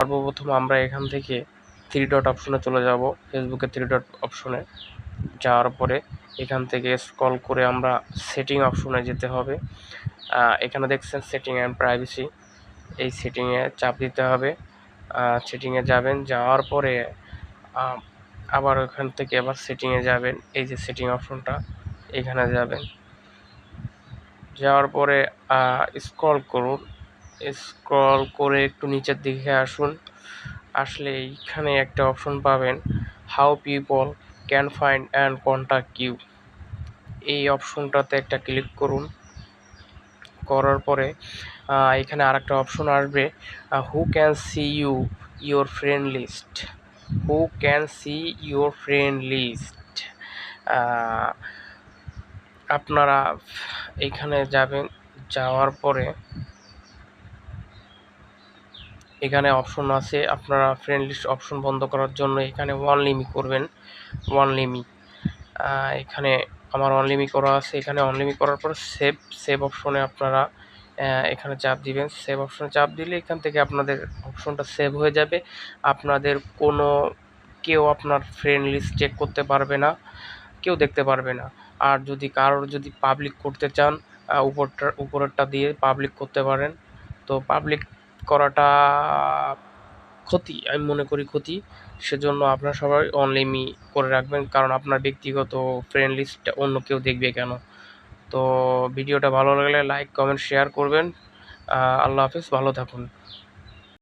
সর্বপ্রথম আমরা এখান থেকে থ্রি ডট অপশনে চলে যাব, ফেসবুকের থ্রি ডট অপশনে যাওয়ার পরে এখান থেকে স্ক্রল করে আমরা সেটিং অপশনে যেতে হবে। এখানে দেখছেন সেটিং অ্যান্ড প্রাইভেসি, এই সেটিংয়ে চাপ দিতে হবে। সেটিংয়ে যাবেন, যাওয়ার পরে আবার ওখান থেকে আবার সেটিংয়ে যাবেন, এই যে সেটিং অপশনটা এখানে যাবেন, যাওয়ার পরে স্ক্রল করুন, স্ক্রল করে একটু নিচের দিকে আসুন। আসলে এইখানে একটা অপশন পাবেন, how people can find and contact you. এই অপশনটাতে একটা ক্লিক করুন। করার পরে এখানে আরেকটা অপশন আসবে, who can see your friend list, who can see your friend list. আপনারা এখানে যাবেন, যাওয়ার পরে এখানে অপশন আছে, আপনারা ফ্রেন্ড লিস্ট অপশন বন্ধ করার জন্য এখানে অনলিমি করবেন, অনলিমি। এখানে আমার অনলিমি করা আছে, এখানে অনলিমি করার পর সেভ অপশনে আপনারা এখানে চাপ দিবেন। সেভ অপশনে চাপ দিলে এখান থেকে আপনাদের অপশনটা সেভ হয়ে যাবে। আপনাদের কোনো কেউ আপনার ফ্রেন্ড লিস্ট চেক করতে পারবে না, কেউ দেখতে পারবে না। আর যদি কারোর যদি পাবলিক করতে চান, উপরেরটা দিয়ে পাবলিক করতে পারেন। তো পাবলিক করাটা ক্ষতি, আমি মনে করি ক্ষতি। সেজন্য আপনারা সবাই অনলিমি করে রাখবেন, কারণ আপনার ব্যক্তিগত ফ্রেন্ড লিস্টটা অন্য কেউ দেখবে কেন। তো ভিডিওটা ভালো লাগলে লাইক কমেন্ট শেয়ার করবেন। আল্লাহ হাফেজ, ভালো থাকুন।